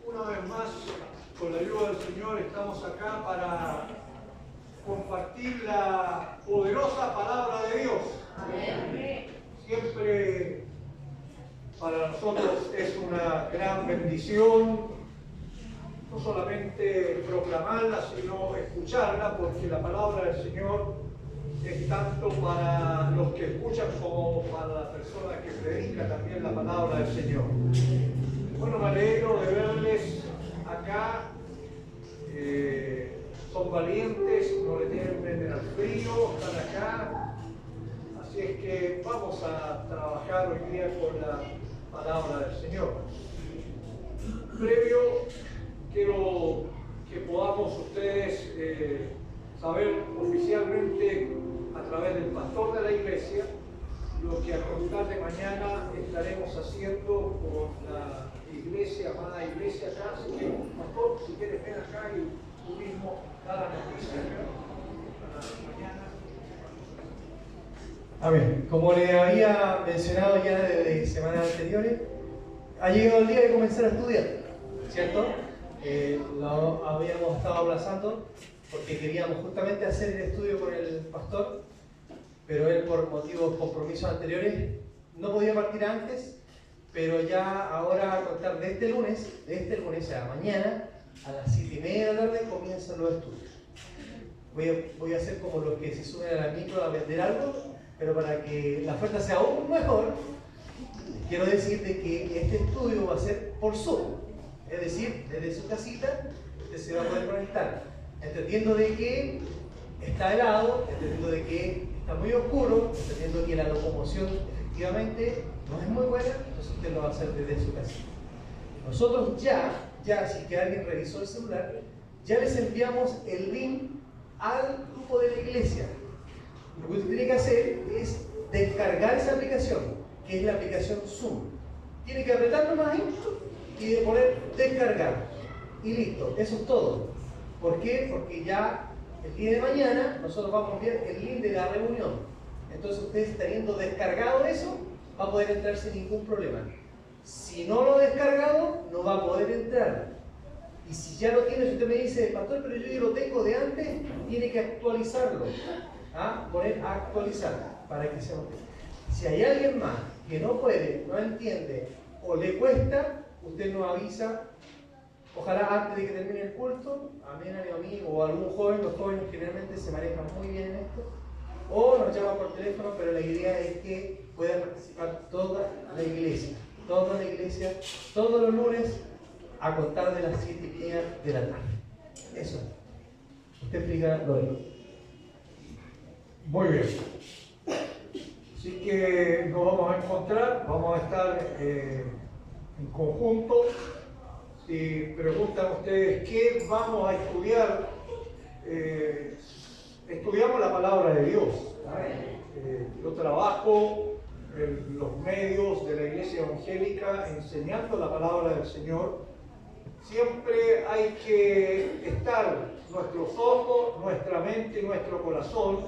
Una vez más, con la ayuda del Señor, estamos acá para compartir la poderosa palabra de Dios. Amén. Siempre para nosotros es una gran bendición no solamente proclamarla, sino escucharla, porque la palabra del Señor es tanto para los que escuchan como para la persona que predica también la palabra del Señor. Bueno, me alegro de verles acá. Son valientes, no le temen al frío, están acá. Así es que vamos a trabajar hoy día con la palabra del Señor. Previo, quiero que podamos ustedes saber oficialmente a través del pastor de la iglesia lo que a contar de mañana estaremos haciendo con la iglesia, amada iglesia acá. Así que, pastor, si quieres ven acá y tú mismo da la noticia acá para mañana. Amén. Como le había mencionado ya desde semanas anteriores, ha llegado el día de comenzar a estudiar, ¿cierto? Lo habíamos estado aplazando porque queríamos justamente hacer el estudio con el pastor, pero él por motivos, compromisos anteriores, no podía partir antes, pero ya ahora a contar de este lunes, a mañana, a las 7:30 de la tarde comienzan los estudios. Voy a hacer como los que se suben a la micro a vender algo, pero para que la oferta sea aún mejor, quiero decirte que este estudio va a ser por Zoom, es decir, desde su casita usted se va a poder conectar, entendiendo de que está helado, entendiendo de que está muy oscuro, entendiendo que la locomoción efectivamente no es muy buena, entonces usted lo va a hacer desde su casita. Nosotros ya si que alguien revisó el celular, ya les enviamos el link al grupo de la iglesia. Lo que usted tiene que hacer es descargar esa aplicación, que es la aplicación Zoom. Tiene que apretar nomás ahí y poner descargar. Y listo, eso es todo. ¿Por qué? Porque ya el día de mañana nosotros vamos a enviar el link de la reunión. Entonces usted teniendo descargado eso, va a poder entrar sin ningún problema. Si no lo ha descargado, no va a poder entrar. Y si ya lo tiene, si usted me dice, pastor, pero yo ya lo tengo de antes, tiene que actualizarlo. Poner a actualizar para que se note. Si hay alguien más que no puede, no entiende o le cuesta, usted nos avisa. Ojalá antes de que termine el culto, a mí o algún joven, los jóvenes generalmente se manejan muy bien en esto, o nos llaman por teléfono, pero la idea es que pueda participar toda la iglesia, todos los lunes, a contar de las 7:30 de la tarde. Eso. Usted explica lo de. Muy bien. Así que nos vamos a encontrar, vamos a estar en conjunto. Si preguntan ustedes qué vamos a estudiar, estudiamos la palabra de Dios. Yo trabajo en los medios de la iglesia evangélica enseñando la palabra del Señor. Siempre hay que estar nuestros ojos, nuestra mente y nuestro corazón,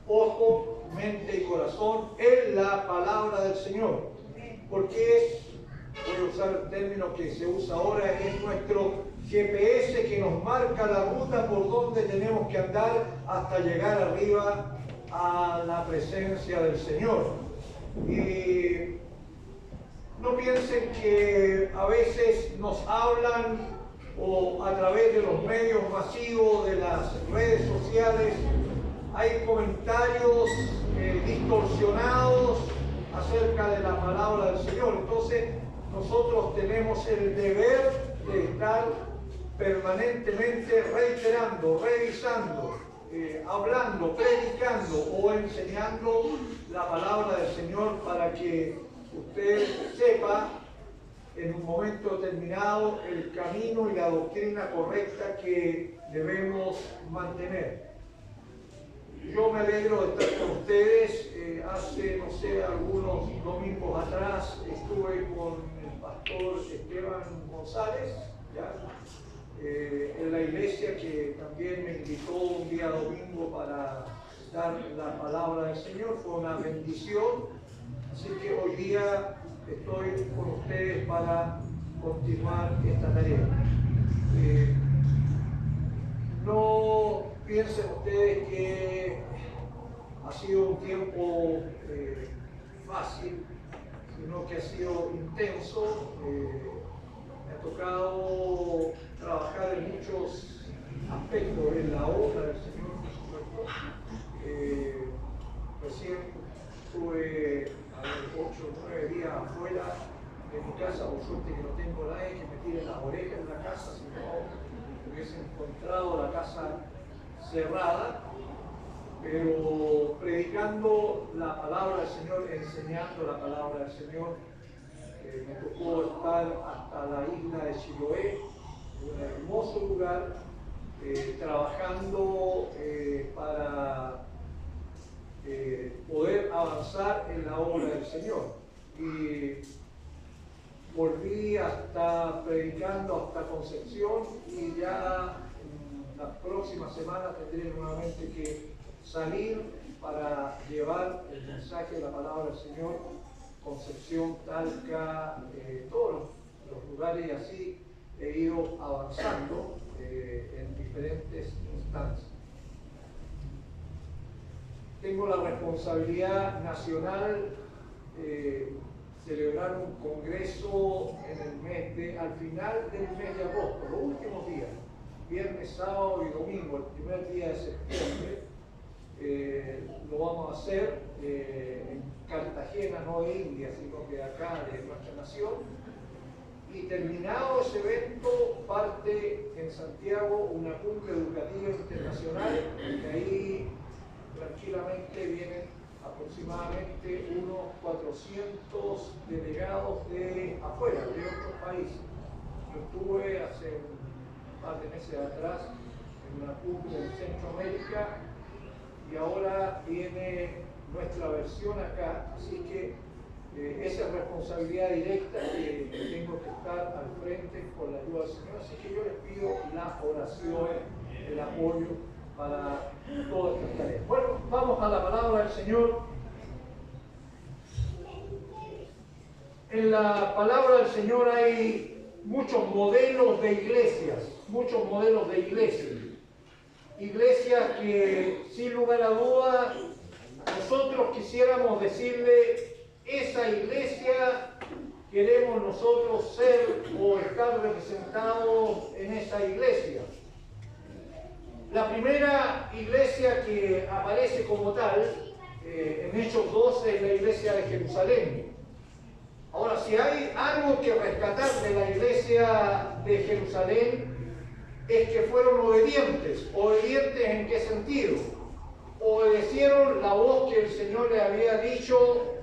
ojo, mente y corazón, en la palabra del Señor. Porque voy a usar el término que se usa ahora, es nuestro GPS que nos marca la ruta por donde tenemos que andar hasta llegar arriba a la presencia del Señor. Y no piensen que a veces nos hablan o a través de los medios masivos, de las redes sociales, hay comentarios distorsionados acerca de la palabra del Señor. Entonces, nosotros tenemos el deber de estar permanentemente reiterando, revisando, hablando, predicando o enseñando la palabra del Señor para que usted sepa en un momento determinado el camino y la doctrina correcta que debemos mantener. Yo me alegro de estar con ustedes. Hace, algunos domingos atrás estuve con el pastor Esteban González, en la iglesia, que también me invitó un día domingo para dar la palabra del Señor. Fue una bendición. Así que hoy día estoy con ustedes para continuar esta tarea. No piensen ustedes que ha sido un tiempo fácil, sino que ha sido intenso. Me ha tocado trabajar en muchos aspectos en la obra del Señor, por supuesto. Recién estuve 8 o 9 días afuera de mi casa, por suerte que no tengo nadie que me tire las orejas en la casa, si no hubiese encontrado la casa cerrada, pero predicando la palabra del Señor, enseñando la palabra del Señor. Me tocó estar hasta la isla de Chiloé, un hermoso lugar, trabajando para poder avanzar en la obra del Señor. Y volví hasta predicando hasta Concepción, y ya en las próximas semanas tendré nuevamente que salir para llevar el mensaje de la palabra del Señor. Concepción, Talca, todos los lugares, y así he ido avanzando en diferentes instancias. Tengo la responsabilidad nacional de celebrar un congreso al final del mes de agosto, los últimos días, viernes, sábado y domingo, el primer día de septiembre. Lo vamos a hacer en Cartagena, no de India, sino que acá de nuestra nación. Y terminado ese evento, parte en Santiago una cumbre educativa internacional, que ahí tranquilamente vienen aproximadamente unos 400 delegados de afuera, de otros países. Yo estuve hace un par de meses atrás en una cumbre en Centroamérica, y ahora viene nuestra versión acá, así que esa es responsabilidad directa que tengo que estar al frente con la ayuda del Señor. Así que yo les pido la oración, el apoyo para todas estas tareas. Bueno, vamos a la palabra del Señor. En la palabra del Señor hay muchos modelos de iglesias, iglesias que sin lugar a duda nosotros quisiéramos decirle: esa iglesia queremos nosotros ser o estar representados en esa iglesia. La primera iglesia que aparece como tal en Hechos 12 es la iglesia de Jerusalén. Ahora, si hay algo que rescatar de la iglesia de Jerusalén, es que fueron obedientes. ¿Obedientes en qué sentido? Obedecieron la voz que el Señor les había dicho,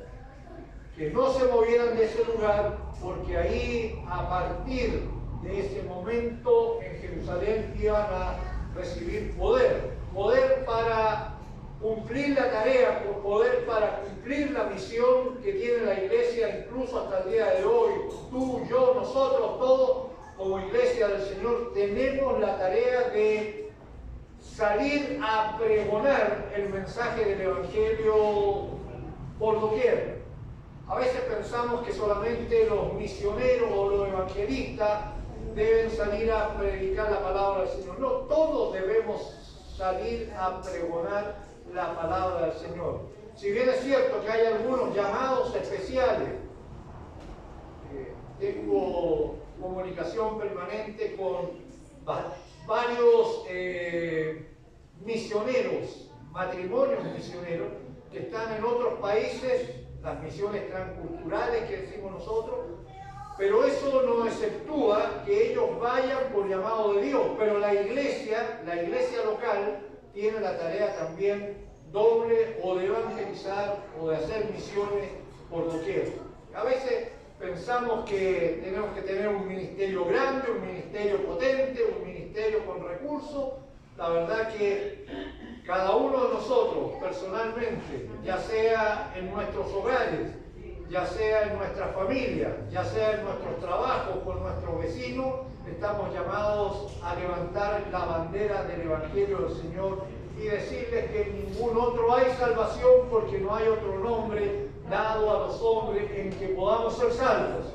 que no se movieran de ese lugar, porque ahí, a partir de ese momento, en Jerusalén iban a recibir poder para cumplir la tarea, poder para cumplir la misión que tiene la iglesia, incluso hasta el día de hoy. Tú, yo, nosotros, todos, como iglesia del Señor, tenemos la tarea de salir a pregonar el mensaje del Evangelio por doquier. A veces pensamos que solamente los misioneros o los evangelistas deben salir a predicar la palabra del Señor. No, todos debemos salir a pregonar la palabra del Señor. Si bien es cierto que hay algunos llamados especiales, tengo comunicación permanente con varios misioneros, matrimonios misioneros, que están en otros países, las misiones transculturales que decimos nosotros, pero eso no exceptúa que ellos vayan por llamado de Dios. Pero la iglesia local tiene la tarea también doble, o de evangelizar o de hacer misiones por doquier. A veces pensamos que tenemos que tener un ministerio grande, un ministerio potente, un ministerio con recursos. La verdad que cada uno de nosotros personalmente, ya sea en nuestros hogares, ya sea en nuestra familia, ya sea en nuestros trabajos con nuestros vecinos, estamos llamados a levantar la bandera del Evangelio del Señor y decirles que en ningún otro hay salvación, porque no hay otro nombre dado a los hombres en que podamos ser salvos.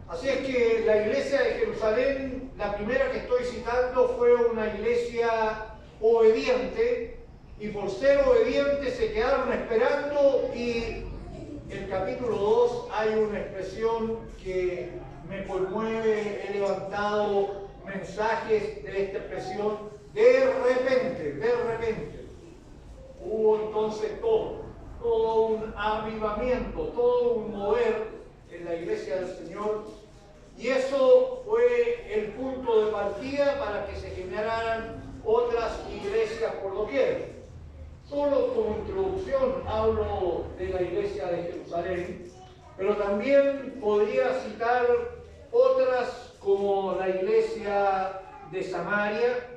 Así es que la iglesia de Jerusalén, la primera que estoy citando, fue una iglesia obediente, y por ser obediente se quedaron esperando, y en el capítulo 2 hay una expresión que me conmueve. He levantado mensajes de esta expresión: de repente, de repente. Hubo entonces todo un avivamiento, todo un mover en la iglesia del Señor, y eso fue el punto de partida para que se generaran otras iglesias por doquier. Solo como introducción hablo de la iglesia de Jerusalén, pero también podría citar otras como la iglesia de Samaria,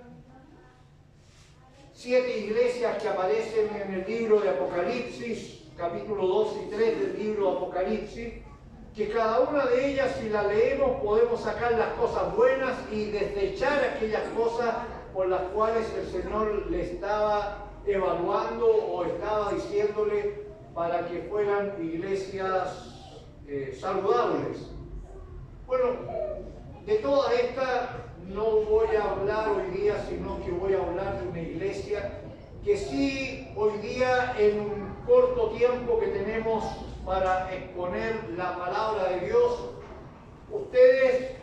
7 iglesias que aparecen en el libro de Apocalipsis, capítulo 2 y 3 del libro de Apocalipsis, que cada una de ellas, si la leemos, podemos sacar las cosas buenas y desechar aquellas cosas por las cuales el Señor le estaba evaluando o estaba diciéndole para que fueran iglesias saludables. Bueno, de toda esta no voy a hablar hoy día, sino que voy a hablar de una iglesia que sí, hoy día, en un corto tiempo que tenemos para exponer la palabra de Dios, ustedes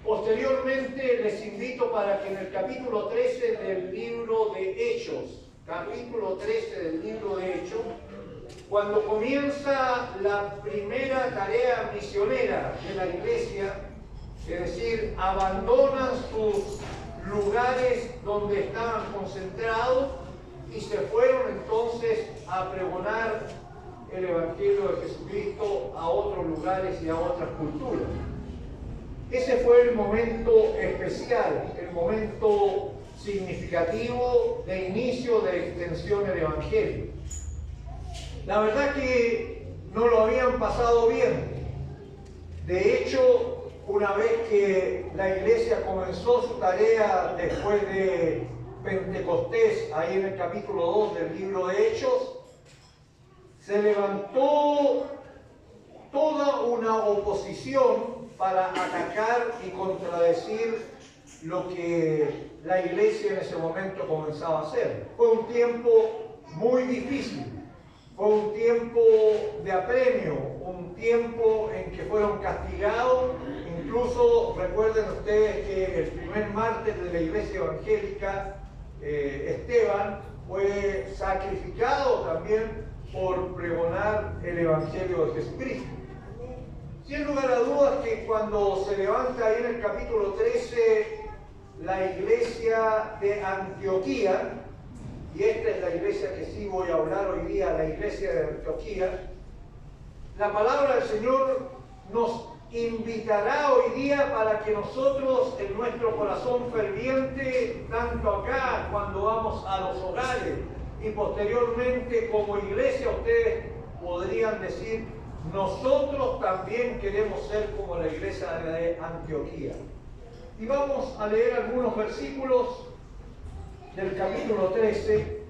posteriormente les invito para que en el capítulo 13 del libro de Hechos, capítulo 13 del libro de Hechos, cuando comienza la primera tarea misionera de la iglesia, es decir, abandonan sus lugares donde estaban concentrados y se fueron entonces a pregonar el Evangelio de Jesucristo a otros lugares y a otras culturas. Ese fue el momento especial, el momento significativo de inicio de extensión del Evangelio. La verdad que no lo habían pasado bien. De hecho, una vez que la iglesia comenzó su tarea después de Pentecostés, ahí en el capítulo 2 del libro de Hechos, se levantó toda una oposición para atacar y contradecir lo que la iglesia en ese momento comenzaba a hacer. Fue un tiempo muy difícil, fue un tiempo de apremio, un tiempo en que fueron castigados. Incluso recuerden ustedes que el primer mártir de la iglesia evangélica, Esteban, fue sacrificado también por pregonar el Evangelio de Jesucristo. Sin lugar a dudas que cuando se levanta ahí en el capítulo 13 la iglesia de Antioquía, y esta es la iglesia que sí voy a hablar hoy día, la iglesia de Antioquía, la palabra del Señor nos invitará hoy día para que nosotros en nuestro corazón ferviente, tanto acá cuando vamos a los hogares y posteriormente como iglesia, ustedes podrían decir: nosotros también queremos ser como la iglesia de Antioquía. Y vamos a leer algunos versículos del capítulo 13.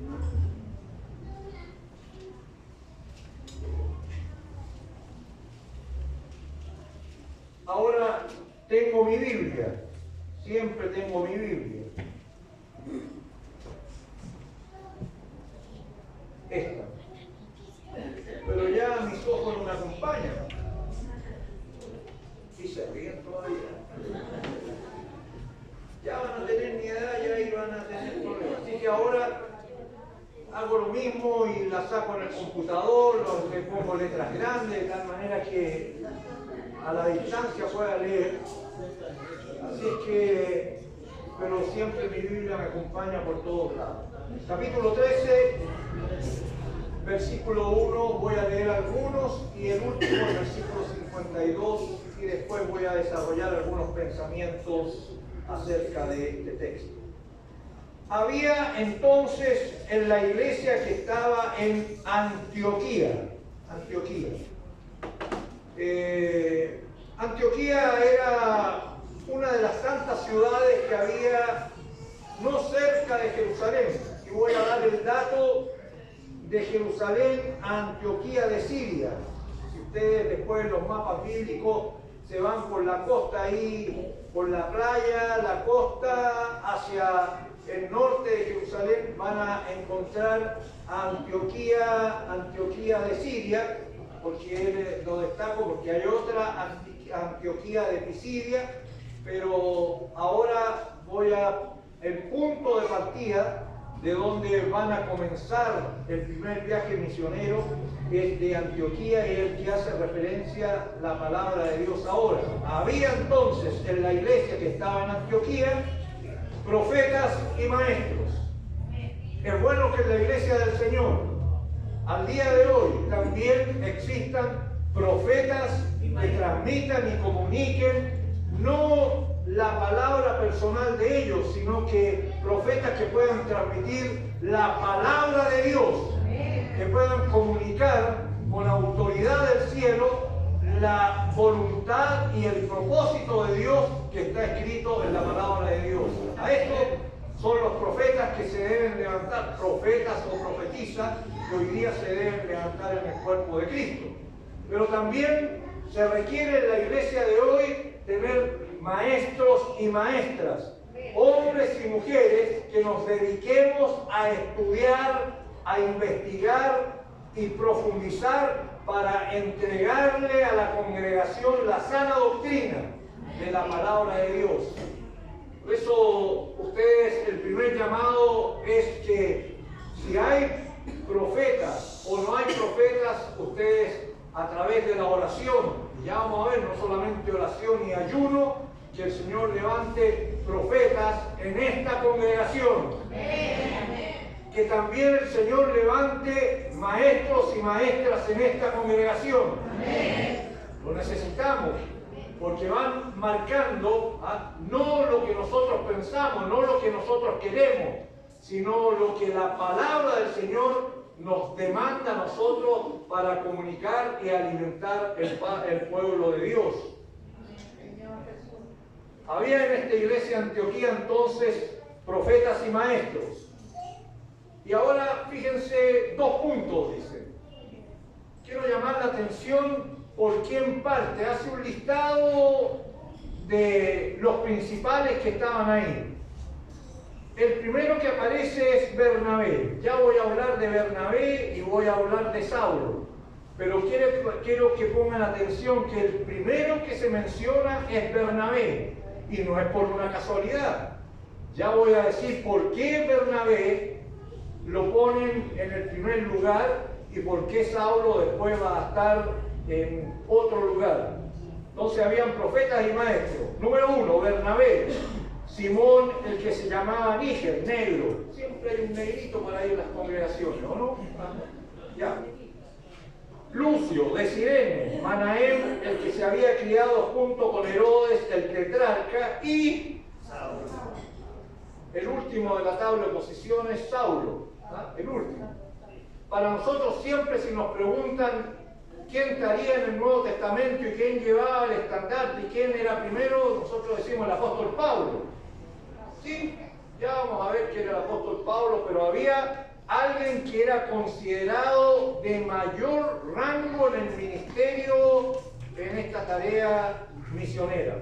Ahora tengo mi Biblia, siempre tengo mi Biblia. Esta. Pero ya mis ojos no me acompañan. Y se ríen todavía. Ya van a tener mi edad, ya ahí van a tener problemas. Así que ahora hago lo mismo y la saco en el computador, le pongo letras grandes, de tal manera que a la distancia pueda leer. Así es que, pero siempre mi Biblia me acompaña por todos lados. Capítulo 13, versículo 1, voy a leer algunos, y el último, el versículo 52, y después voy a desarrollar algunos pensamientos acerca de este texto. Había entonces en la iglesia que estaba en Antioquía. Antioquía era una de las tantas ciudades que había no cerca de Jerusalén. Y voy a dar el dato de Jerusalén a Antioquía de Siria. Si ustedes después en los mapas bíblicos se van por la costa ahí, por la playa, la costa hacia el norte de Jerusalén, van a encontrar a Antioquía de Siria, porque lo destaco porque hay otra Antioquía de Pisidia, pero ahora el punto de partida de donde van a comenzar el primer viaje misionero es de Antioquía, y es el que hace referencia la palabra de Dios ahora. Había entonces en la iglesia que estaba en Antioquía profetas y maestros. Es bueno que en la iglesia del Señor al día de hoy también existan profetas que transmitan y comuniquen no la palabra personal de ellos, sino que profetas que puedan transmitir la palabra de Dios, que puedan comunicar con autoridad del cielo la voluntad y el propósito de Dios que está escrito en la palabra de Dios. A esto son los profetas que se deben levantar, profetas o profetisas que hoy día se deben levantar en el cuerpo de Cristo. Pero también se requiere en la iglesia de hoy tener maestros y maestras, hombres y mujeres que nos dediquemos a estudiar, a investigar y profundizar para entregarle a la congregación la sana doctrina de la palabra de Dios. Por eso ustedes, el primer llamado es que si hay profetas o no hay profetas, ustedes a través de la oración, y ya vamos a ver, no solamente oración y ayuno, que el Señor levante profetas en esta congregación. Que también el Señor levante maestros y maestras en esta congregación. Lo necesitamos, porque van marcando no lo que nosotros pensamos, no lo que nosotros queremos, sino lo que la palabra del Señor nos demanda a nosotros para comunicar y alimentar el pueblo de Dios. Había en esta iglesia Antioquía entonces profetas y maestros. Y ahora fíjense, 2 puntos, dice. Quiero llamar la atención por quién parte. Hace un listado de los principales que estaban ahí. El primero que aparece es Bernabé. Ya voy a hablar de Bernabé y voy a hablar de Saulo. Pero quiero que pongan atención que el primero que se menciona es Bernabé. Y no es por una casualidad. Ya voy a decir por qué Bernabé lo ponen en el primer lugar y por qué Saulo después va a estar en otro lugar. Entonces habían profetas y maestros. Número 1, Bernabé. Simón, el que se llamaba Níger, negro. Siempre hay un negrito por ahí en las congregaciones, ¿o no? Ya. Lucio, de Cirene. Manahem, el que se había criado junto con Herodes, el tetrarca. Y Saulo. El último de la tabla de posiciones, Saulo. El último. Para nosotros siempre, si nos preguntan quién estaría en el Nuevo Testamento y quién llevaba el estandarte y quién era primero, nosotros decimos el apóstol Pablo. Sí, ya vamos a ver quién era el apóstol Pablo, pero había alguien que era considerado de mayor rango en el ministerio en esta tarea misionera.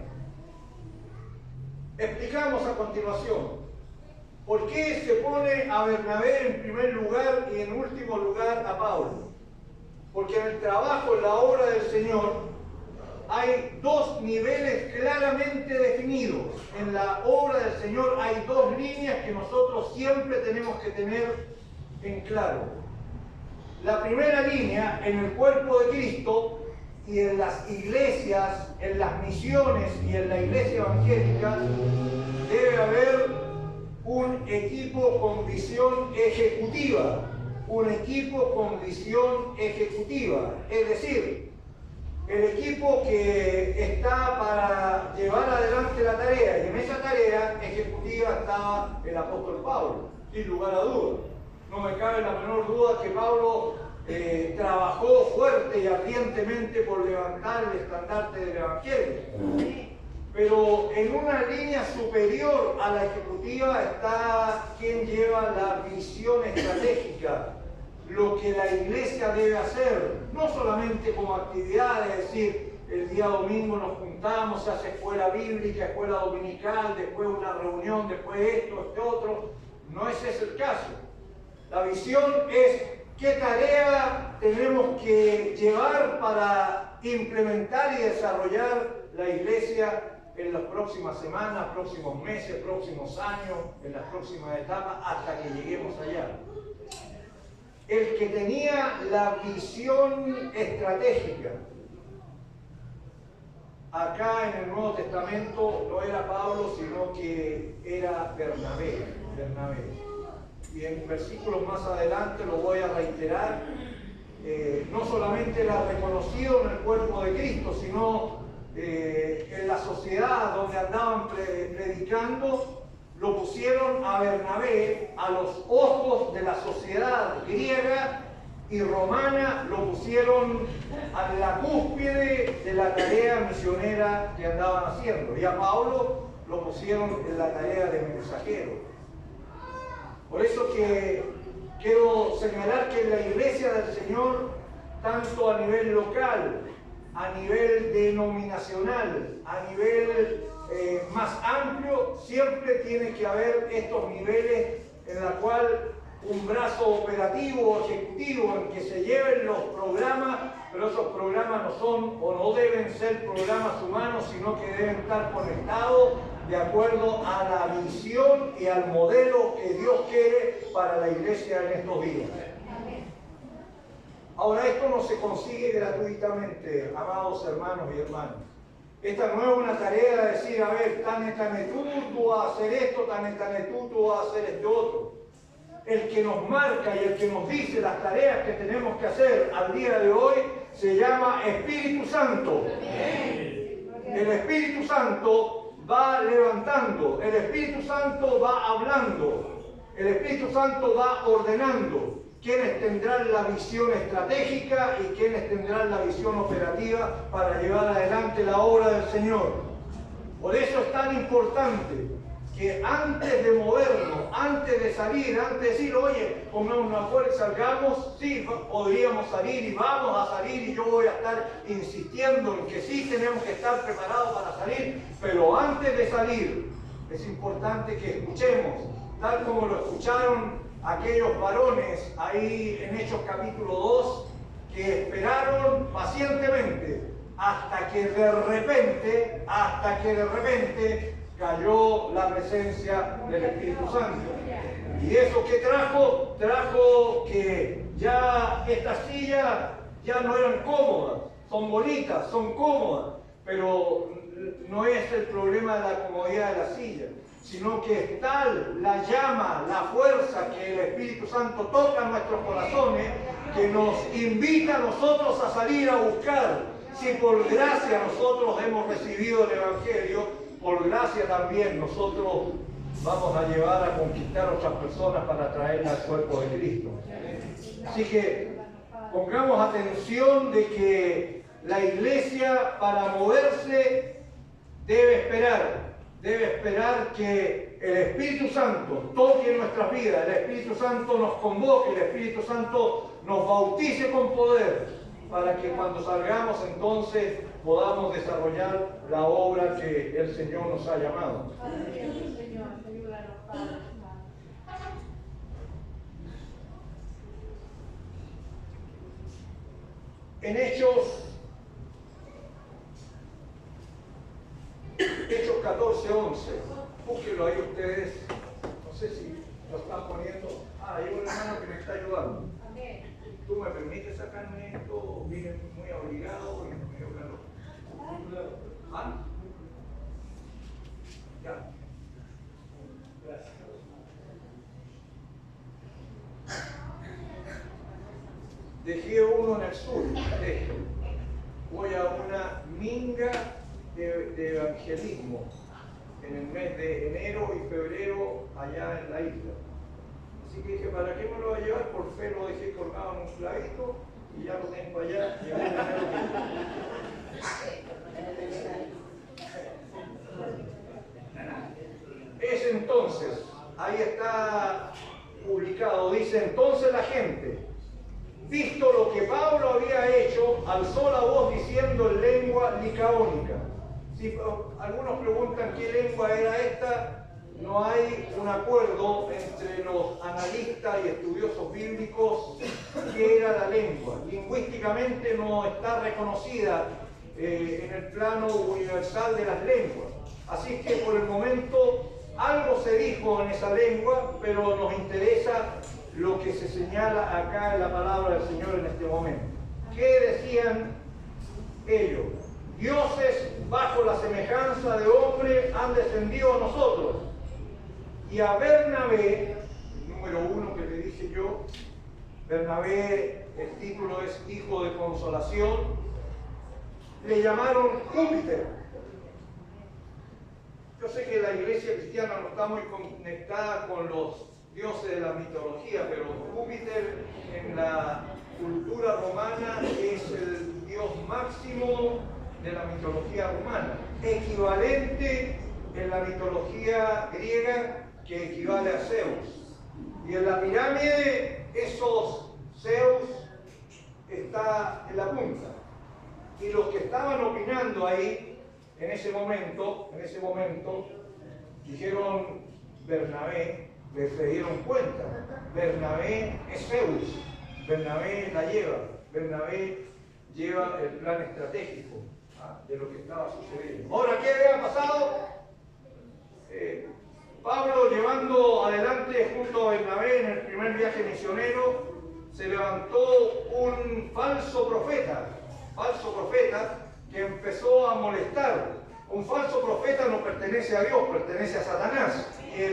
Explicamos a continuación por qué se pone a Bernabé en primer lugar y en último lugar a Pablo. Porque en el trabajo, en la obra del Señor, hay 2 niveles claramente definidos. En la obra del Señor hay 2 líneas que nosotros siempre tenemos que tener en claro. La primera línea, en el cuerpo de Cristo y en las iglesias, en las misiones y en la iglesia evangélica, debe haber un equipo con visión ejecutiva. Un equipo con visión ejecutiva. Es decir, el equipo que está para llevar adelante la tarea, y en esa tarea ejecutiva estaba el apóstol Pablo, sin lugar a dudas. No me cabe la menor duda que Pablo trabajó fuerte y ardientemente por levantar el estandarte del Evangelio. Pero en una línea superior a la ejecutiva está quien lleva la visión estratégica, lo que la iglesia debe hacer, no solamente como actividad, es decir, el día domingo nos juntamos, se hace escuela bíblica, escuela dominical, después una reunión, después esto, este otro. No es ese el caso. La visión es qué tarea tenemos que llevar para implementar y desarrollar la iglesia en las próximas semanas, próximos meses, próximos años, en las próximas etapas, hasta que lleguemos allá. El que tenía la visión estratégica, acá en el Nuevo Testamento no era Pablo, sino que era Bernabé. Y en versículos más adelante lo voy a reiterar. No solamente era reconocido en el cuerpo de Cristo, sino en la sociedad donde andaban predicando, lo pusieron a Bernabé a los ojos de la sociedad griega y romana, lo pusieron a la cúspide de la tarea misionera que andaban haciendo. Y a Pablo lo pusieron en la tarea de mensajero. Por eso que quiero señalar que en la iglesia del Señor, tanto a nivel local, a nivel denominacional, a nivel más amplio, siempre tiene que haber estos niveles en la cual un brazo operativo o ejecutivo en que se lleven los programas, pero esos programas no son o no deben ser programas humanos, sino que deben estar conectados de acuerdo a la visión y al modelo que Dios quiere para la iglesia en estos días. Ahora, esto no se consigue gratuitamente, amados hermanos y hermanas. Esta no es una tarea de decir, a ver, tú vas a hacer esto, tú vas a hacer este otro. El que nos marca y el que nos dice las tareas que tenemos que hacer al día de hoy se llama Espíritu Santo. El Espíritu Santo va levantando, el Espíritu Santo va hablando, el Espíritu Santo va ordenando. Quienes tendrán la visión estratégica y quienes tendrán la visión operativa para llevar adelante la obra del Señor. Por eso es tan importante que antes de movernos, antes de salir, antes de decir, oye, pongamos una acuerdo y salgamos, sí, podríamos salir y vamos a salir y yo voy a estar insistiendo en que sí tenemos que estar preparados para salir, pero antes de salir es importante que escuchemos, tal como lo escucharon aquellos varones ahí en Hechos capítulo 2, que esperaron pacientemente hasta que de repente cayó la presencia del Espíritu Santo. ¿Y eso qué trajo? Trajo que ya estas sillas ya no eran cómodas, son bonitas, son cómodas, pero no es el problema de la comodidad de la silla, sino que es tal la llama, la fuerza que el Espíritu Santo toca en nuestros corazones, que nos invita a nosotros a salir a buscar. Si por gracia nosotros hemos recibido el Evangelio, por gracia también nosotros vamos a llevar a conquistar a otras personas para traerlas al cuerpo de Cristo. Así que pongamos atención de que la iglesia, para moverse, debe esperar que el Espíritu Santo toque nuestras vidas, el Espíritu Santo nos convoque, el Espíritu Santo nos bautice con poder, para que cuando salgamos entonces podamos desarrollar la obra que el Señor nos ha llamado. En Hechos 14:11, búsquenlo ahí ustedes, no sé si lo están poniendo. Hay un hermano que me está ayudando. ¿Tú me permites sacarme esto? Vine muy obligado, me dio calor. ¿Ah? Ya. Gracias. Dejé uno en el sur, voy a una minga de evangelismo en el mes de enero y febrero allá en la isla. Así que dije, ¿para qué me lo voy a llevar? Por fe lo dejé colgado en un clavito y ya lo tengo allá. dice, entonces la gente, visto lo que Pablo había hecho, alzó la voz diciendo en lengua licaónica. Si algunos preguntan qué lengua era esta, no hay un acuerdo entre los analistas y estudiosos bíblicos qué era la lengua. Lingüísticamente no está reconocida en el plano universal de las lenguas. Así que por el momento algo se dijo en esa lengua, pero nos interesa lo que se señala acá en la palabra del Señor en este momento. ¿Qué decían ellos? Dioses bajo la semejanza de hombre han descendido a nosotros. Y a Bernabé, número 1 que le dije yo, Bernabé, el título es Hijo de Consolación, le llamaron Júpiter. Yo sé que la iglesia cristiana no está muy conectada con los dioses de la mitología, pero Júpiter en la cultura romana es el dios máximo de la mitología romana, equivalente en la mitología griega que equivale a Zeus. Y en la pirámide esos Zeus está en la punta. Y los que estaban opinando ahí en ese momento, dijeron Bernabé, se dieron cuenta, Bernabé es Zeus, Bernabé la lleva, Bernabé lleva el plan estratégico de lo que estaba sucediendo. Ahora, ¿qué había pasado? Pablo, llevando adelante junto a Bernabé en el primer viaje misionero, se levantó un falso profeta que empezó a molestar. Un falso profeta no pertenece a Dios, pertenece a Satanás. Y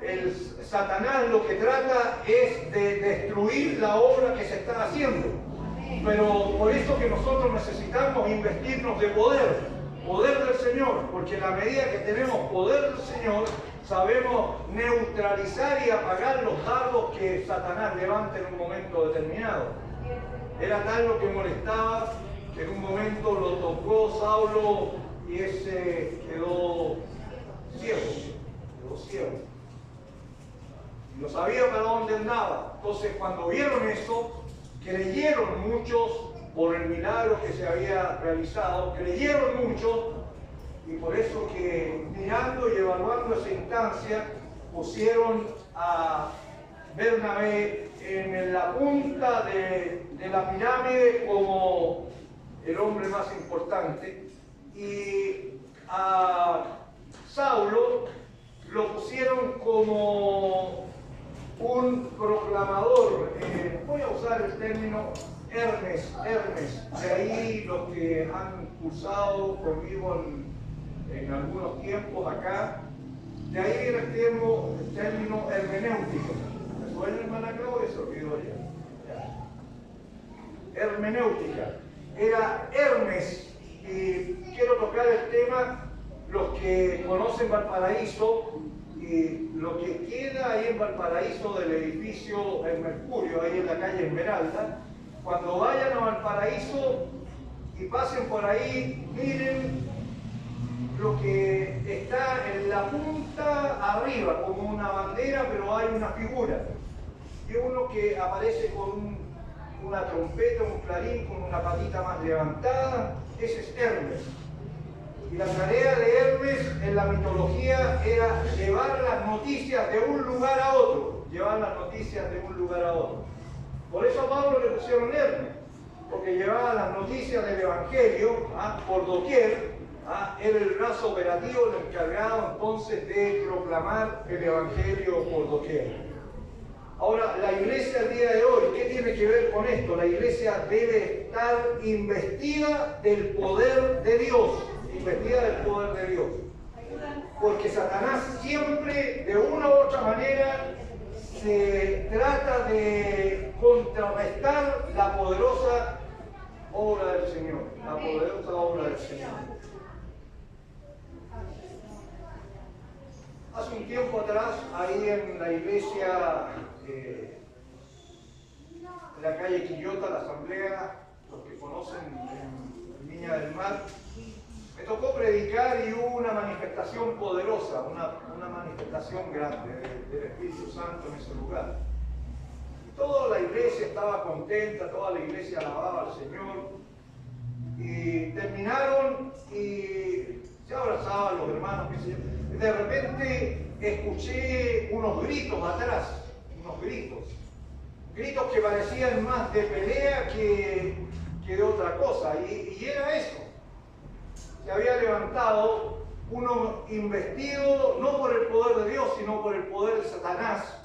el Satanás lo que trata es de destruir la obra que se está haciendo. Pero por eso que nosotros necesitamos investirnos de poder del Señor, porque a la medida que tenemos poder del Señor, sabemos neutralizar y apagar los dardos que Satanás levanta en un momento determinado. Era tal lo que molestaba que en un momento lo tocó Saulo y ese quedó ciego. Y no sabía para dónde andaba. Entonces cuando vieron eso, creyeron muchos por el milagro que se había realizado, creyeron muchos. Y por eso que mirando y evaluando esa instancia, pusieron a Bernabé en la punta de la pirámide como el hombre más importante. Y a Saulo lo pusieron como un proclamador. Voy a usar el término Hermes. De ahí los que han cursado conmigo en algunos tiempos acá, de ahí viene el término hermenéutico. ¿Me suena, hermana Claudia? Se olvidó ya. Hermenéutica. Era Hermes. Y quiero tocar el tema, los que conocen Valparaíso, y lo que queda ahí en Valparaíso del edificio El Mercurio, ahí en la calle Esmeralda. Cuando vayan a Valparaíso y pasen por ahí, miren lo que está en la punta arriba, como una bandera, pero hay una figura. Y uno que aparece con una trompeta, un clarín, con una patita más levantada, ese es Hermes. Y la tarea de Hermes en la mitología era llevar las noticias de un lugar a otro. Por eso a Pablo le pusieron Hermes, porque llevaba las noticias del Evangelio por doquier. Era el brazo operativo, el encargado entonces de proclamar el Evangelio por doquier. Ahora, la iglesia el día de hoy, ¿qué tiene que ver con esto? La iglesia debe estar investida del poder de Dios. Porque Satanás siempre, de una u otra manera, se trata de contrarrestar la poderosa obra del Señor. Hace un tiempo atrás, ahí en la iglesia, en la calle Quillota, la asamblea, los que conocen en Viña del Mar, me tocó predicar y hubo una manifestación poderosa, una manifestación grande del Espíritu Santo en ese lugar. toda la iglesia estaba contenta, toda la iglesia alababa al Señor. Y terminaron y se abrazaban los hermanos, qué sé yo. Y de repente escuché unos gritos atrás, unos gritos que parecían más de pelea que de otra cosa. Y era eso. Se había levantado uno investido no por el poder de Dios, sino por el poder de Satanás,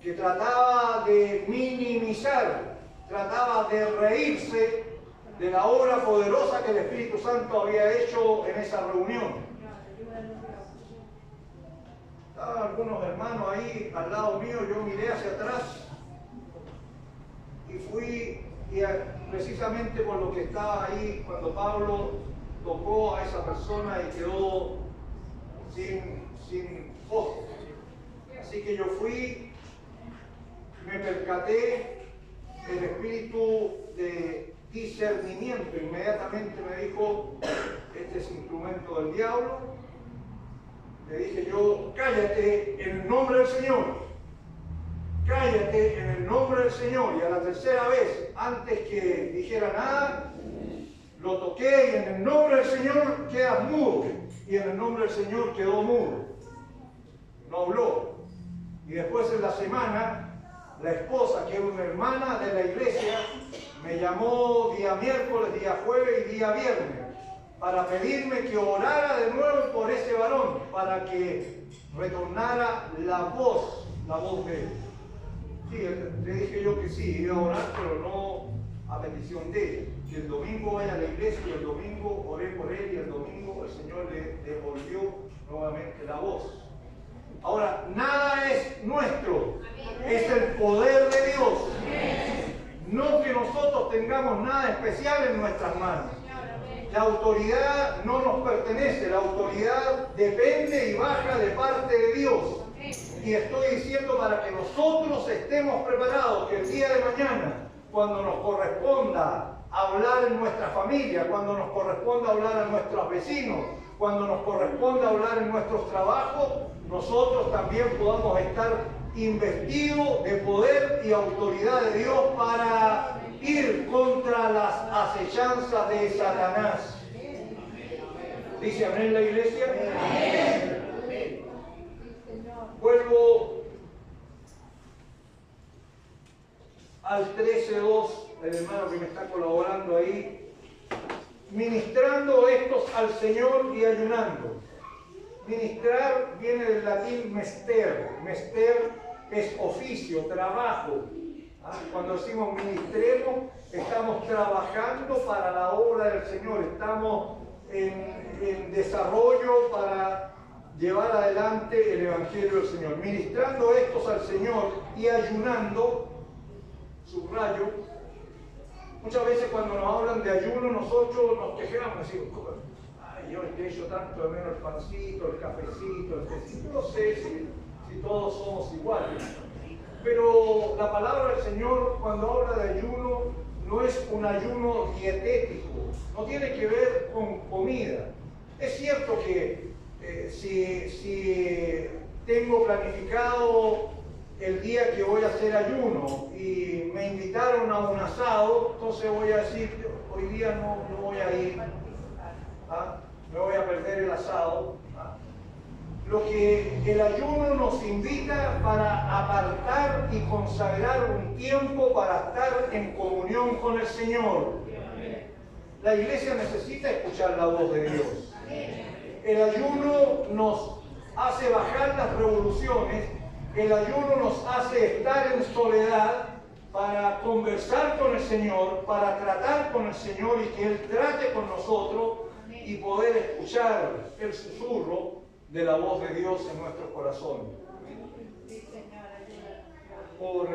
que trataba de minimizar, trataba de reírse de la obra poderosa que el Espíritu Santo había hecho en esa reunión. Estaban algunos hermanos ahí al lado mío, yo miré hacia atrás y fui, precisamente por lo que estaba ahí, cuando Pablo tocó a esa persona y quedó sin voz. Así que yo fui, me percaté, el espíritu de discernimiento inmediatamente me dijo: este es instrumento del diablo. Le dije yo: cállate en el nombre del Señor, cállate en el nombre del Señor. Y a la tercera vez, antes que dijera nada, lo toqué y en el nombre del Señor quedas mudo. Y en el nombre del Señor quedó mudo, no habló. Y después en la semana, la esposa, que es una hermana de la iglesia, me llamó día miércoles, día jueves y día viernes para pedirme que orara de nuevo por ese varón, para que retornara la voz de él. Sí, le dije yo que sí, iba a orar, pero no a petición de él. Que el domingo vaya a la iglesia y el domingo oré por él y el domingo el Señor le devolvió nuevamente la voz. Ahora, nada es nuestro, es el poder de Dios. No que nosotros tengamos nada especial en nuestras manos. La autoridad no nos pertenece, la autoridad depende y baja de parte de Dios. Y estoy diciendo para que nosotros estemos preparados, que el día de mañana, cuando nos corresponda hablar en nuestra familia, cuando nos corresponda hablar a nuestros vecinos, cuando nos corresponda hablar en nuestros trabajos, nosotros también podamos estar investidos de poder y autoridad de Dios para ir contra las acechanzas de Satanás. ¿Dice amén la iglesia? Amén. Vuelvo al 13:2, el hermano que me está colaborando ahí. Ministrando estos al Señor y ayunando. Ministrar viene del latín mester. Mester es oficio, trabajo. Cuando decimos ministremos, estamos trabajando para la obra del Señor. Estamos en desarrollo para llevar adelante el Evangelio del Señor. Ministrando estos al Señor y ayunando, subrayo. Muchas veces cuando nos hablan de ayuno, nosotros nos quejamos, decimos: ay, yo he hecho tanto de menos el pancito, el cafecito, el tecito. No sé si todos somos iguales. Pero la palabra del Señor, cuando habla de ayuno, no es un ayuno dietético, no tiene que ver con comida. Es cierto que si tengo planificado el día que voy a hacer ayuno y me invitaron a un asado, entonces voy a decir: hoy día no voy a ir, me voy a perder el asado. Lo que el ayuno nos invita para apartar y consagrar un tiempo para estar en comunión con el Señor. La iglesia necesita escuchar la voz de Dios. El ayuno nos hace bajar las revoluciones. El ayuno nos hace estar en soledad para conversar con el Señor, para tratar con el Señor y que Él trate con nosotros y poder escuchar el susurro de la voz de Dios en nuestros corazones. Por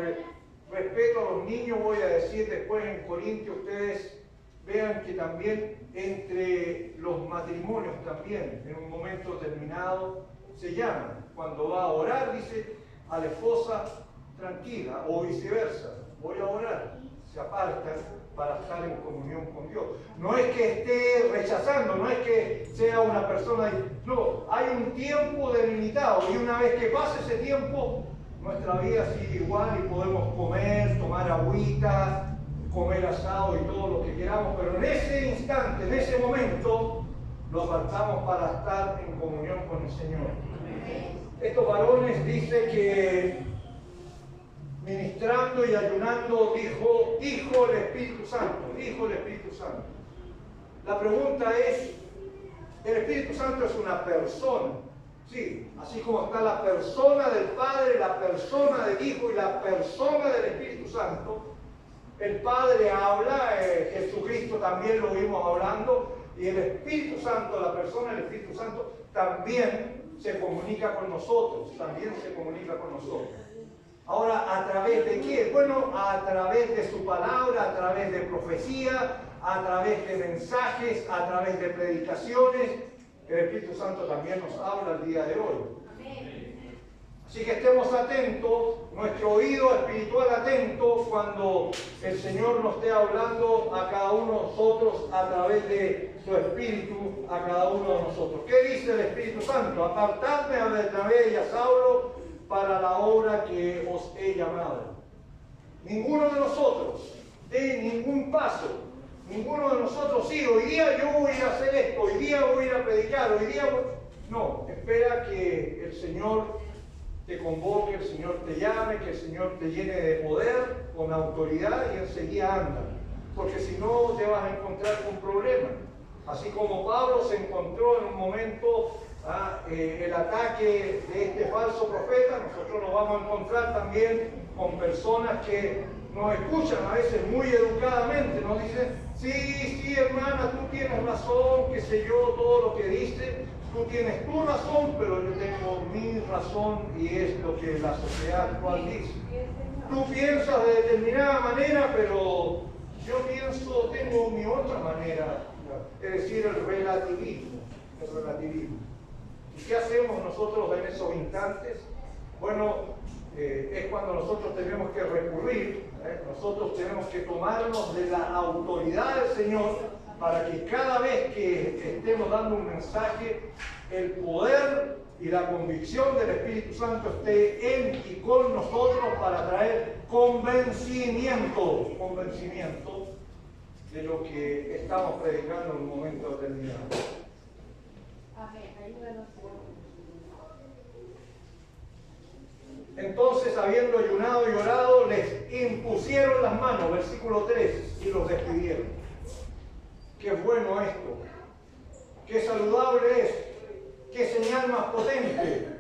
respeto a los niños voy a decir después en Corintios, ustedes vean que también entre los matrimonios también, en un momento determinado, se llaman. Cuando va a orar, dice a la esposa: tranquila, o viceversa, voy a orar. Se apartan para estar en comunión con Dios. No es que esté rechazando, no es que sea una persona... No, hay un tiempo delimitado y una vez que pase ese tiempo, nuestra vida sigue igual y podemos comer, tomar agüita, comer asado y todo lo que queramos, pero en ese instante, en ese momento, lo apartamos para estar en comunión con el Señor. Estos varones dice que ministrando y ayunando dijo el Espíritu Santo, dijo el Espíritu Santo. La pregunta es, ¿el Espíritu Santo es una persona? Sí, así como está la persona del Padre, la persona del Hijo y la persona del Espíritu Santo. El Padre habla, Jesucristo también lo vimos hablando, y el Espíritu Santo, la persona del Espíritu Santo, también se comunica con nosotros, también se comunica con nosotros. Ahora, ¿a través de qué? Bueno, a través de su palabra, a través de profecía, a través de mensajes, a través de predicaciones. El Espíritu Santo también nos habla el día de hoy. Así que estemos atentos, nuestro oído espiritual atento cuando el Señor nos esté hablando a cada uno de nosotros a través de su Espíritu, a cada uno de nosotros. ¿Qué dice el Espíritu Santo? Apartadme a Bernabé y a Saulo para la obra que os he llamado. Ninguno de nosotros dé ningún paso. Ninguno de nosotros, sí, hoy día yo voy a ir a hacer esto, hoy día voy a ir a predicar, hoy día voy... No, espera que el Señor te convoque, el Señor te llame, que el Señor te llene de poder, con autoridad y enseguida anda. Porque si no te vas a encontrar con problemas. Así como Pablo se encontró en un momento el ataque de este falso profeta, nosotros nos vamos a encontrar también con personas que nos escuchan a veces muy educadamente, nos dicen, sí, hermana, tú tienes razón, qué sé yo, todo lo que dice, tú tienes tu razón, pero yo tengo mi razón y es lo que la sociedad actual dice. Tú piensas de determinada manera, pero yo pienso, tengo mi otra manera, es decir, el relativismo. ¿Y qué hacemos nosotros en esos instantes? Bueno, es cuando nosotros tenemos que recurrir, nosotros tenemos que tomarnos de la autoridad del Señor para que cada vez que estemos dando un mensaje, el poder y la convicción del Espíritu Santo esté en y con nosotros para traer convencimiento de lo que estamos predicando en un momento determinado. Amén. Ayúdanos. Entonces, habiendo ayunado y orado, les impusieron las manos, versículo 3, y los despidieron. Qué bueno esto, qué saludable es, qué señal más potente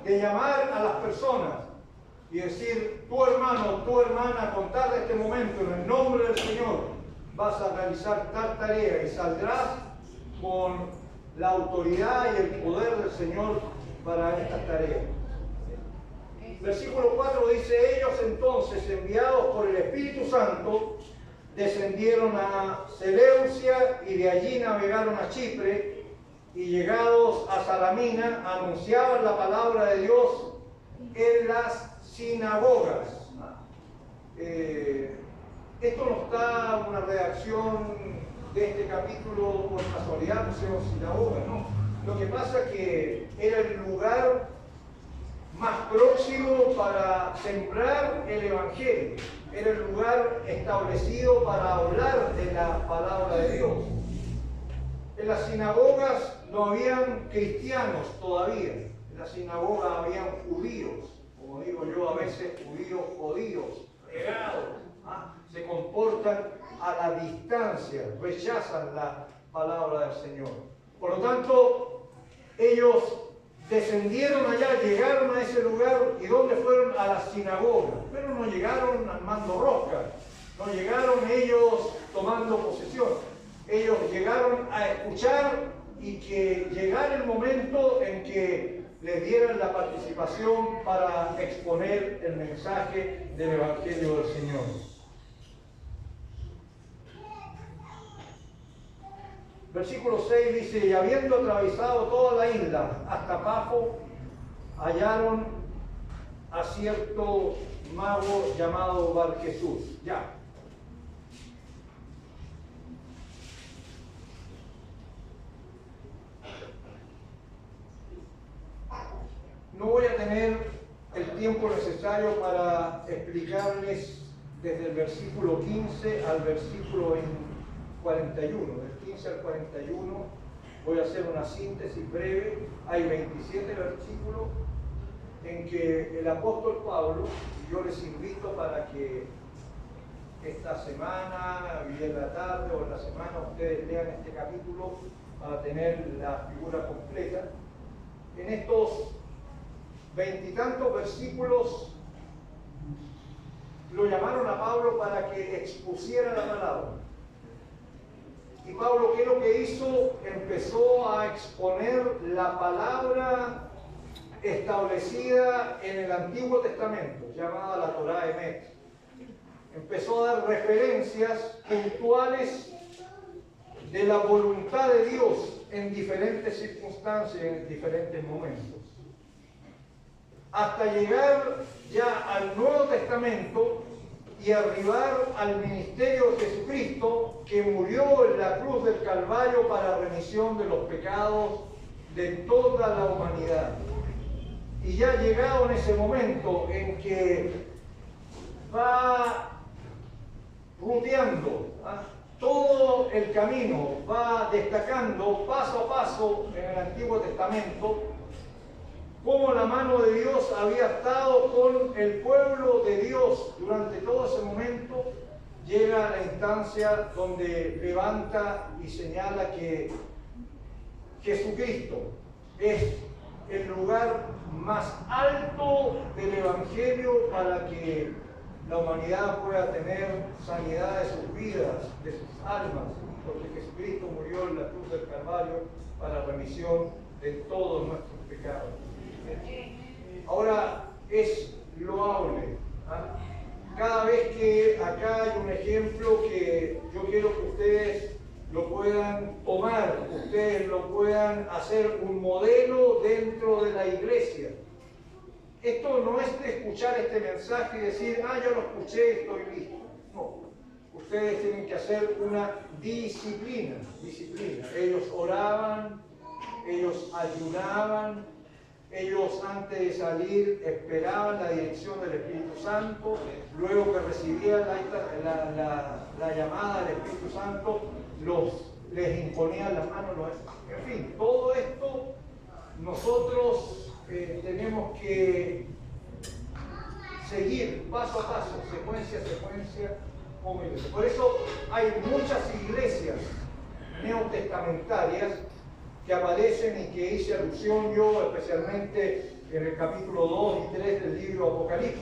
de llamar a las personas y decir, tu hermano, tu hermana, a contar de este momento, en el nombre del Señor, vas a realizar tal tarea y saldrás con la autoridad y el poder del Señor para estas tareas. Versículo 4 dice, ellos entonces, enviados por el Espíritu Santo, descendieron a Seleucia y de allí navegaron a Chipre y llegados a Salamina anunciaban la palabra de Dios en las sinagogas. Esto no está una redacción de este capítulo por casualidad, pusieron sinagogas, ¿no? Lo que pasa es que era el lugar más próximo para sembrar el Evangelio. Era el lugar establecido para hablar de la palabra de Dios. En las sinagogas no habían cristianos todavía. En las sinagogas habían judíos. Como digo yo a veces, judíos, pegados. Se comportan a la distancia, rechazan la palabra del Señor. Por lo tanto, ellos descendieron allá, llegaron a ese lugar y ¿dónde fueron? A la sinagoga. Pero no llegaron armando rosca, no llegaron ellos tomando posesión. Ellos llegaron a escuchar y que llegara el momento en que les dieran la participación para exponer el mensaje del Evangelio del Señor. Versículo 6 dice, y habiendo atravesado toda la isla hasta Pafo, hallaron a cierto mago llamado Barjesús. Ya. No voy a tener el tiempo tiempo necesario para explicarles desde el versículo 15 al versículo 41. Del 15 al 41 voy a hacer una síntesis breve. Hay 27 versículos en que el apóstol Pablo, yo les invito para que esta semana, y en la tarde o en la semana, ustedes lean este capítulo para tener la figura completa. En estos 20 y tantos versículos lo llamaron a Pablo para que expusiera la palabra. Y Pablo, ¿qué es lo que hizo? Empezó a exponer la palabra establecida en el Antiguo Testamento, llamada la Torá Emet. Empezó a dar referencias puntuales de la voluntad de Dios en diferentes circunstancias, en diferentes momentos. Hasta llegar ya al Nuevo Testamento y arribar al ministerio de Jesucristo, que murió en la cruz del Calvario para remisión de los pecados de toda la humanidad. Y ya llegado en ese momento en que va ruteando todo el camino, va destacando paso a paso en el Antiguo Testamento cómo la mano de Dios había estado con el pueblo de Dios durante todo ese momento. Llega a la instancia donde levanta y señala que Jesucristo es el lugar más alto del Evangelio para que la humanidad pueda tener sanidad de sus vidas, de sus almas, porque Jesucristo murió en la cruz del Calvario para remisión de todos nuestros pecados. Ahora, es loable. Cada vez que acá hay un ejemplo que yo quiero que ustedes lo puedan tomar, ustedes lo puedan hacer un modelo dentro de la iglesia. Esto no es de escuchar este mensaje y decir, yo lo escuché, estoy listo. No, ustedes tienen que hacer una disciplina. Ellos oraban, ellos ayunaban, ellos antes de salir esperaban la dirección del Espíritu Santo, luego que recibían la llamada del Espíritu Santo, les imponían las manos. En fin, todo esto nosotros tenemos que seguir paso a paso, secuencia a secuencia. Por eso hay muchas iglesias neotestamentarias que aparecen y que hice alusión yo, especialmente en el capítulo 2 y 3 del libro Apocalipsis.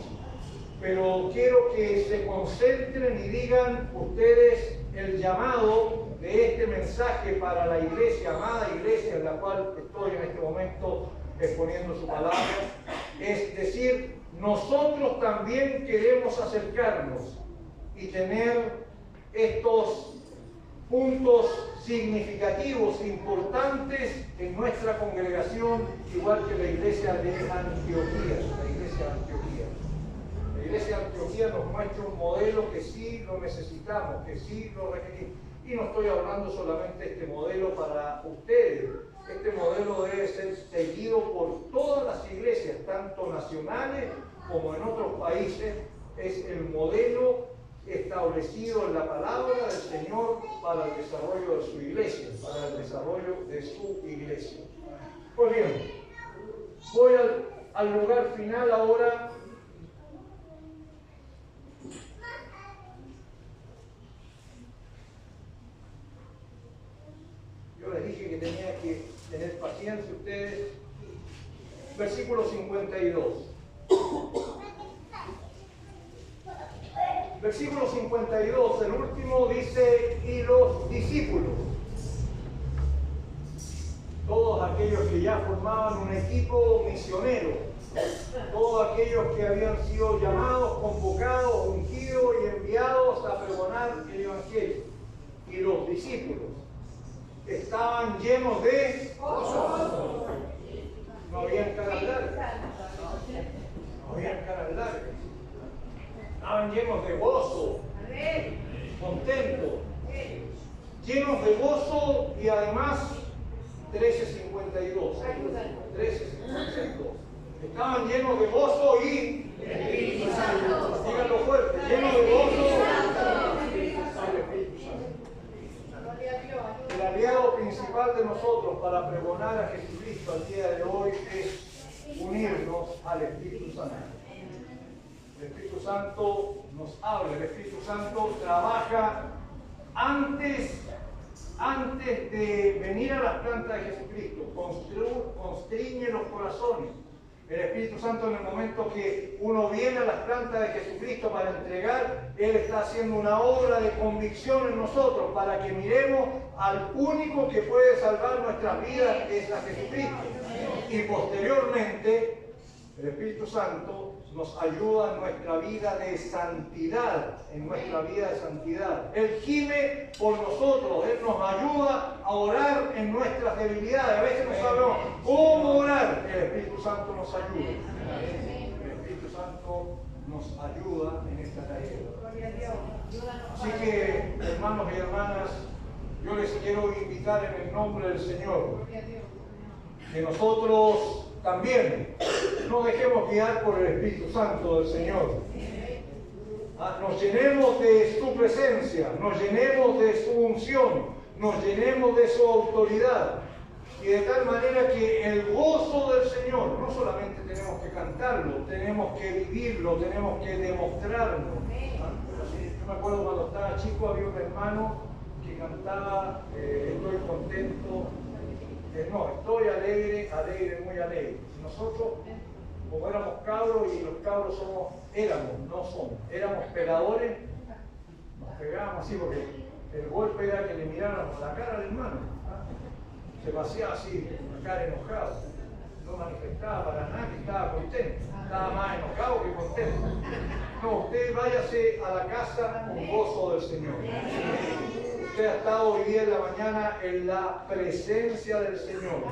Pero quiero que se concentren y digan ustedes el llamado de este mensaje para la iglesia, amada iglesia en la cual estoy en este momento exponiendo su palabra. Es decir, nosotros también queremos acercarnos y tener estos puntos significativos, importantes en nuestra congregación, igual que la iglesia de Antioquía. La iglesia de Antioquía nos muestra un modelo que sí lo necesitamos, que sí lo requerimos. Y no estoy hablando solamente de este modelo para ustedes. Este modelo debe ser seguido por todas las iglesias, tanto nacionales como en otros países. Es el modelo establecido en la palabra del Señor para el desarrollo de su iglesia, para el desarrollo de su iglesia. Pues bien, voy al lugar final ahora. Yo les dije que tenía que tener paciencia ustedes. Versículo 52. Versículo 52, el último dice, y los discípulos, todos aquellos que ya formaban un equipo misionero, todos aquellos que habían sido llamados, convocados, ungidos y enviados a pregonar el Evangelio, y los discípulos estaban llenos de gozo. No habían caras largas. No habían caras largas. Estaban llenos de gozo, contentos, llenos de gozo y además 13:52. Estaban llenos de gozo y Espíritu Santo. Díganlo fuerte, lleno de gozo. El aliado principal de nosotros para pregonar a Jesucristo al día de hoy es unirnos al Espíritu Santo. El Espíritu Santo nos habla, el Espíritu Santo trabaja antes de venir a las plantas de Jesucristo, constriñe los corazones. El Espíritu Santo, en el momento que uno viene a las plantas de Jesucristo para entregar, Él está haciendo una obra de convicción en nosotros para que miremos al único que puede salvar nuestras vidas, que es a Jesucristo. Y posteriormente, el Espíritu Santo nos ayuda en nuestra vida de santidad, Él gime por nosotros, Él nos ayuda a orar en nuestras debilidades. A veces no sabemos cómo orar, el Espíritu Santo nos ayuda. El Espíritu Santo nos ayuda en esta tarea. Así que, hermanos y hermanas, yo les quiero invitar en el nombre del Señor que nosotros también nos dejemos guiar por el Espíritu Santo del Señor. Nos llenemos de su presencia, nos llenemos de su unción, nos llenemos de su autoridad. Y de tal manera que el gozo del Señor, no solamente tenemos que cantarlo, tenemos que vivirlo, tenemos que demostrarlo. Yo me acuerdo cuando estaba chico, había un hermano que cantaba estoy contento. No, estoy alegre, muy alegre. Nosotros, como éramos cabros, y los cabros éramos pegadores, nos pegábamos así porque el golpe era que le miráramos la cara al hermano. Se paseaba así, con la cara enojada. No manifestaba para nada que estaba contento. Estaba más enojado que contento. No, usted váyase a la casa con gozo del Señor. Usted ha estado hoy día en la mañana en la presencia del Señor.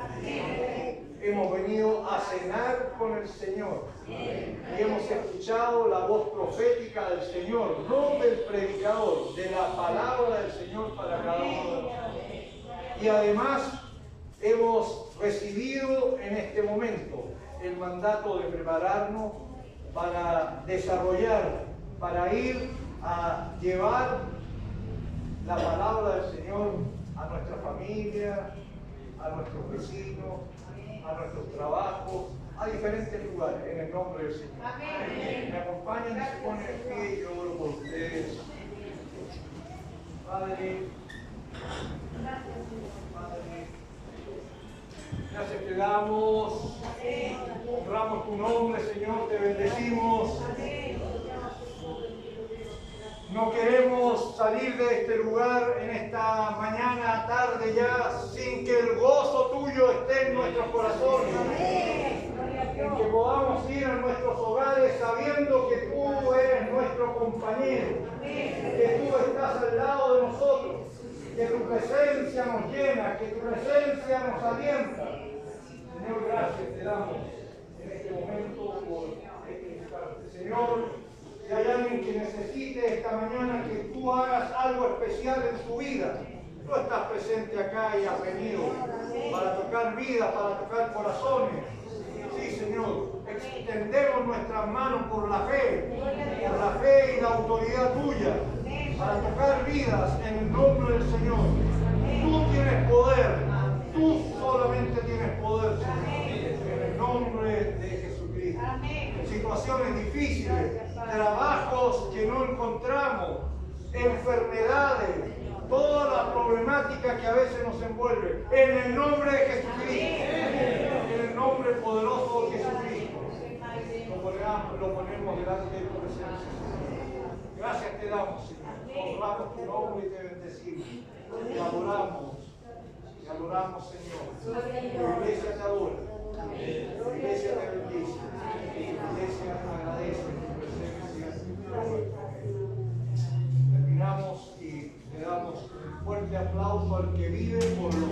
Hemos venido a cenar con el Señor. Y hemos escuchado la voz profética del Señor, no del predicador, de la palabra del Señor para cada uno de nosotros. Y además hemos recibido en este momento el mandato de prepararnos para desarrollar, para ir a llevar la palabra del Señor a nuestra familia, a nuestros vecinos, a nuestros trabajos, a diferentes lugares, en el nombre del Señor. Amén. Me acompañan y se ponen en pie y yo oro por ustedes. Padre, gracias te damos, honramos tu nombre, Señor, te bendecimos. No queremos salir de este lugar en esta mañana, tarde ya, sin que el gozo tuyo esté en nuestros corazones. En que podamos ir a nuestros hogares sabiendo que tú eres nuestro compañero, que tú estás al lado de nosotros, que tu presencia nos llena, que tu presencia nos alienta. Señor, gracias te damos en este momento por este instante. Señor, si hay alguien que necesite esta mañana que tú hagas algo especial en su vida, tú estás presente acá y has venido para tocar vidas, para tocar corazones. Sí, Señor, extendemos nuestras manos por la fe y la autoridad tuya, para tocar vidas en el nombre del Señor. Tú tienes poder, tú solamente tienes poder, Señor, en el nombre de Jesucristo. Situaciones difíciles, trabajos que no encontramos, enfermedades, toda la problemática que a veces nos envuelve, en el nombre de Jesucristo, en el nombre poderoso de Jesucristo, lo ponemos delante de tu presencia. Gracias te damos, Señor, honramos tu nombre y te bendecimos, te adoramos, Señor. Tu iglesia te adora, tu iglesia te bendice, tu iglesia te agradece tu presencia. Terminamos y le damos un fuerte aplauso al que vive por los